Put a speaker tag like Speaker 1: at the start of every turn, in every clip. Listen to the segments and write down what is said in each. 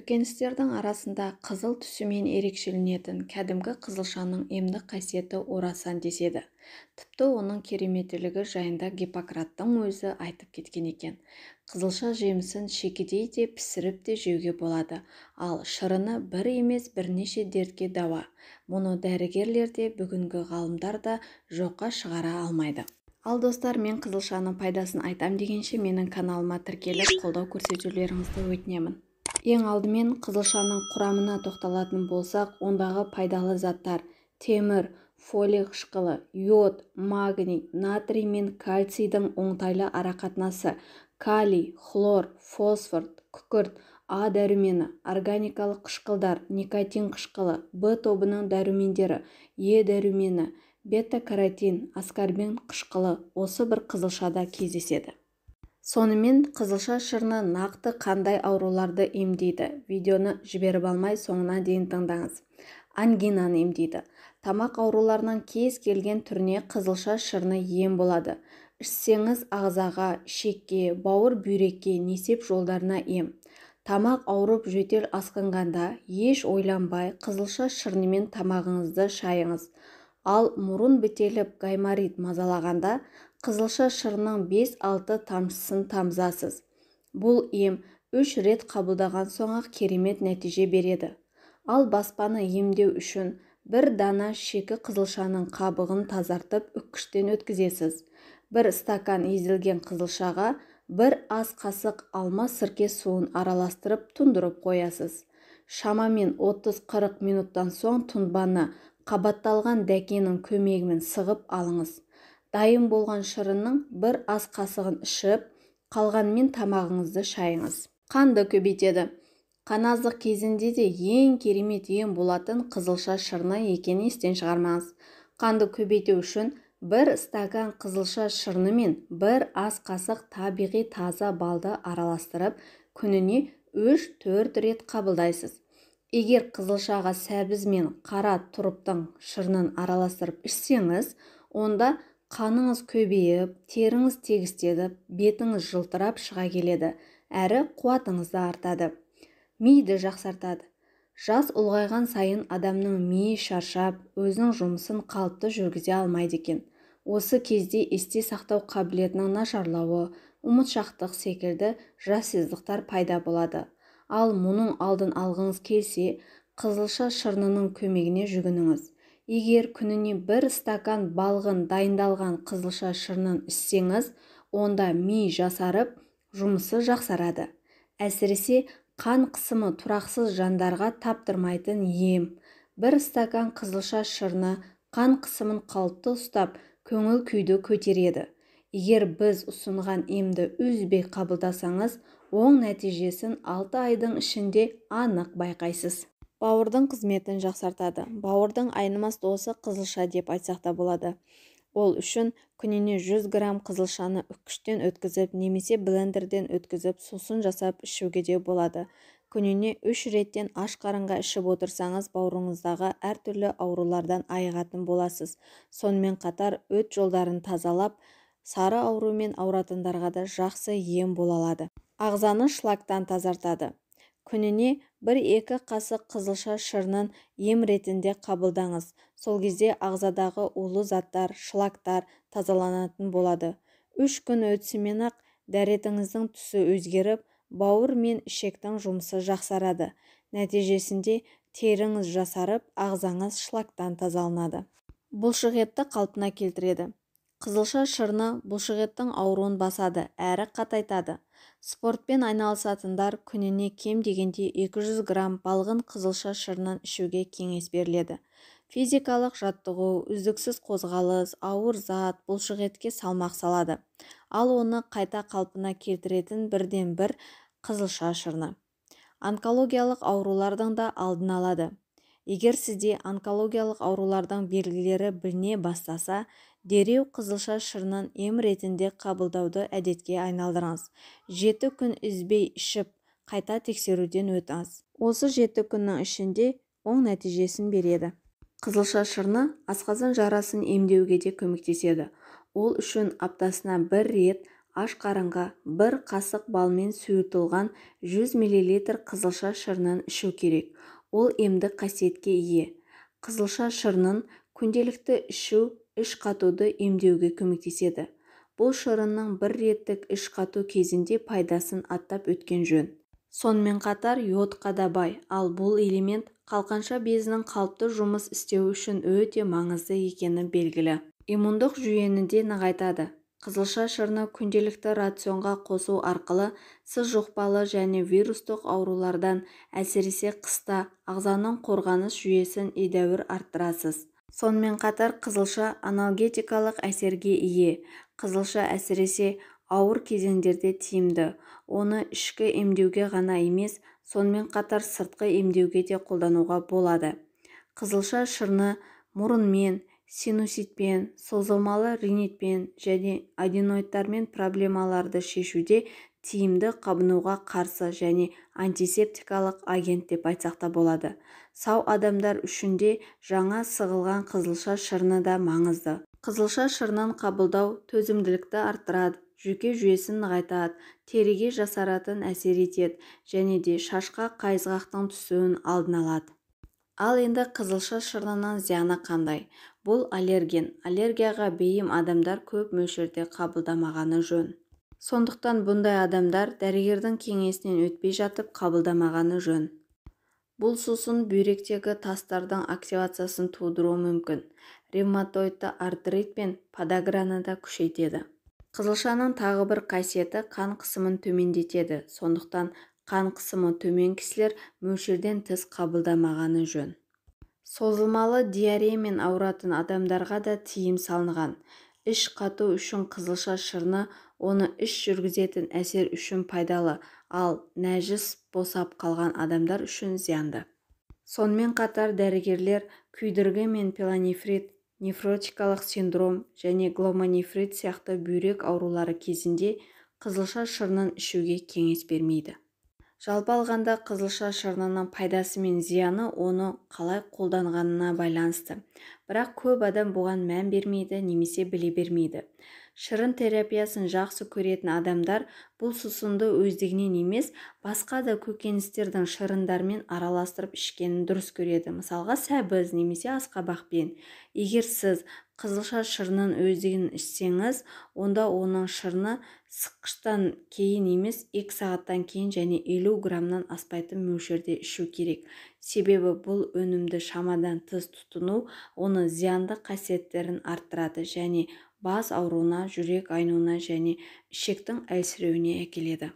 Speaker 1: көкөністердің арасында қызыл түсімен ерекшеленетін кәдімгі қызылшаның емдік қасиеті орасан деседі. Тіпті оның кереметтілігі жайында Гиппократтың өзі айтып кеткен екен. Қызылша жемісін шекедей де пісіріп те жеуге болады, ал шырыны бір емес бірнеше дертке дауа. Мұны дәрігерлер де бүгінгі ғалымдар да жоққа шығара алмайды. Ал достар, мен қызылшаның пайдасын айтам дегенше менің каналыма тіркеліп қолдау көрсетулеріңізді өтінемін. Ең алдымен қызылшаның құрамына тоқталатын болсақ, ондағы пайдалы заттар: темір, фолий қышқылы, йод, магний, натрий мен кальцийдің оңтайлы арақатынасы, калий, хлор, фосфор, күкірт, А дәрумені, органикалық қышқылдар, никотин қышқылы, В тобының дәрумендері, Е дәрумені, бета-каротин, аскорбин қышқылы осы бір қызылшада кездеседі. Сонымен қызылша шырыны нақты қандай ауруларды емдейді? Видеоны жіберіп алмай соңына дейін тыңдаңыз. Ангинаны емдейді. Тамақ ауруларының кез келген түріне қызылша шырыны ем болады. Ішсеңіз ағзаға, ішекке, бауыр бүйрекке, несеп жолдарына ем. Тамақ ауырып жөтел асқынғанда еш ойланбай қызылша шырынымен тамағыңызды шайыңыз. Ал мұрын бітеліп гайморит мазалағанда қызылша шырының 5-6 тамшысын тамызасыз. Бұл ем 3 рет қабылдаған соң-ақ керемет нәтиже береді. Ал баспаны емдеу үшін бір дана шикі қызылшаның қабығын тазартып үккіштен өткізесіз. 1 стакан езілген қызылшаға 1 ас қасық алма сірке суын араластырып тұндырып қоясыз. Шамамен 30-40 минуттан соң тұнбаны қабатталған дәкенің көмегімен сығып алыңыз. Дайын болған шырынның 1 ас қасығын ішіп, қалғанымен тамағыңызды шайыңыз. Қанды көбейтеді. Қан аздық кезінде де ең керемет ем болатын қызылша шырыны екенін естен шығармаңыз. Қанды көбейту үшін 1 стакан қызылша шырыны мен 1 ас қасық табиғи таза балды араластырып, күніне 3-4 рет қабылдайсыз. Егер қызылшаға сәбіз мен қара тұрыптың шырынын араластырып ішсеңіз, онда қаныңыз көбейіп, теріңіз тегістеліп, бетіңіз жылтырап шыға келеді, әрі қуатыңыз да артады. Миды жақсартады. Жас ұлғайған сайын адамның миы шаршап, өзінің жұмысын қалыпты жүргізе алмайды екен. Осы кезде есте сақтау қабілетінің нашарлауы, ұмытшақтық секілді жассыздықтар пайда болады. Ал мұның алдын алғыңыз келсе, қызылша шырынының көмегіне жүгініңіз. Егер күніне 1 стакан балғын дайындалған қызылша шырынын ішсеңіз, онда ми жасарып, жұмысы жақсарады. Әсіресе қан қысымы тұрақсыз жандарға таптырмайтын ем. 1 стакан қызылша шырыны қан қысымын қалыпты ұстап, көңіл күйді көтереді. Егер біз ұсынған емді үзбей қабылдасаңыз, оң нәтижесін 6 айдың ішінде анық байқайсыз. Бауырдың қызметін жақсартады. Бауырдың айнымас досы қызылша деп айтсақ та болады. Ол үшін күніне 100 грамм қызылшаны үккіштен өткізіп, немесе блендерден өткізіп, сусын жасап ішуге де болады. Күніне 3 реттен аш қарынға ішіп отырсаңыз, бауырыңыздағы әртүрлі аурулардан айығатын боласыз. Сонымен қатар өт жолдарын тазалап, сары аурумен ауыратындарға да жақсы ем бола алады. Ағзаны шлактан тазартады. Күніне 1-2 қасық қызылша шырынын ем ретінде қабылдаңыз. Сол кезде ағзадағы улы заттар, шлактар тазаланатын болады. 3 күн өтісімен-ақ дәретіңіздің түсі өзгеріп, бауыр мен ішектің жұмысы жақсарады. Нәтижесінде теріңіз жасарып, ағзаңыз шлактан тазаланады. Бұлшықетті қалпына келтіреді. Қызылша шырыны бұлшықеттің ауруын басады, әрі қатайтады. Спортпен айналысатындар күніне кем дегенде 200 грамм балғын қызылша шырынын ішуге кеңес беріледі. Физикалық жаттығу, үздіксіз қозғалыс, ауыр зат бұлшықетке салмақ салады. Ал оны қайта қалпына келтіретін бірден-бір қызылша шырыны. Онкологиялық аурулардың да алдын алады. Егер сізде онкологиялық аурулардың белгілері біліне бастаса, дереу қызылша шырынын ем ретінде қабылдауды әдетке айналдырыңыз. 7 күн үзбей ішіп, қайта тексеруден өтіңіз. Осы 7 күннің ішінде оң нәтижесін береді. Қызылша шырыны асқазан жарасын емдеуге де көмектеседі. Ол үшін аптасына 1 рет аш қарынға бір қасық балмен сұйытылған 100 мл қызылша шырынын ішу керек. Ол емдік қасиетке ие. Қызылша шырынын күнделікті ішу іш қатуды емдеуге көмектеседі. Бұл шырынның бір реттік іш қату кезінде пайдасын аттап өткен жөн. Сонымен қатар йодқа да бай, ал бұл элемент қалқанша безінің қалыпты жұмыс істеуі үшін өте маңызды екені белгілі. Иммундық жүйені де нығайтады. Қызылша шырыны күнделікті рационға қосу арқылы сіз жұқпалы және вирустық аурулардан, әсіресе қыста, ағзаның қорғаныс жүйесін едәуір арттырасыз. Сонымен қатар қызылша анальгетикалық әсерге ие. Қызылша әсіресе ауыр кезеңдерде тиімді. Оны ішкі емдеуге ғана емес, сонымен қатар сыртқы емдеуге де қолдануға болады. Қызылша шырыны мұрынмен, синуситпен, созылмалы ринитпен және аденоидтармен проблемаларды шешуде тиімді қабынуға қарсы және антисептикалық агент деп айтсақ та болады. Сау адамдар үшін де жаңа сығылған қызылша шырыны да маңызды. Қызылша шырынын қабылдау төзімділікті арттырады, жүйке жүйесін нығайтады, теріге жасаратын әсер етеді және де шашқа қайызғақтың түсуін алдын алады. Ал енді қызылша шырынының зияны қандай? Бұл аллерген. Аллергияға бейім адамдар көп мөлшерде қабылдамағаны жөн. Сондықтан бұндай адамдар дәрігердің кеңесінен өтпей жатып қабылдамағаны жөн. Бұл сусын бүйректегі тастардың активациясын тудыруы мүмкін. Ревматоидты артрит пен подаграны да күшейтеді. Қызылшаның тағы бір қасиеті қан қысымын төмендетеді. Сондықтан қан қысымы төмен кісілер мөлшерден тыс қабылдамағаны жөн. Созылмалы диареямен ауыратын адамдарға да тыйым салынған. Іш қату үшін қызылша шырыны оны іш жүргізетін әсер үшін пайдалы, ал нәжіс босап қалған адамдар үшін зиянды. Сонымен қатар дәрігерлер күйдіргі мен пиелонефрит, нефротикалық синдром және гломонефрит сияқты бүйрек аурулары кезінде қызылша шырынын ішуге кеңес бермейді. Жалпы алғанда қызылша шырынының пайдасы мен зияны оны қалай қолданғанына байланысты. Бірақ көп адам бұған мән бермейді немесе біле бермейді. Шырын терапиясын жақсы көретін адамдар бұл сусынды өздігінен емес, басқа да көкөністердің шырындармен араластырып ішкенін дұрыс көреді. Мысалға сәбіз немесе асқабақпен. Егер сіз қызылша шырынын өздігінен ішсеңіз, онда оның шырыны сыққыштан кейін емес, 2 сағаттан кейін және 50 граммнан аспайтын мөлшерде ішу керек. Себебі бұл өнімді шамадан тыс тұтыну оны зиянды қасиеттерін арттырады және бас ауруына, жүрек айнуына және ішектің әлсіреуіне әкеледі.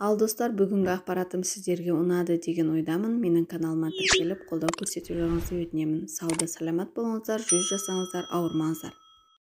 Speaker 1: Ал достар, бүгінгі ақпаратым сіздерге ұнады деген ойдамын. Менің каналыма тіркеліп қолдау көрсетулеріңізді өтінемін. Сауда саламат болыңыздар, жүз жасаңыздар, ауырмаңыздар.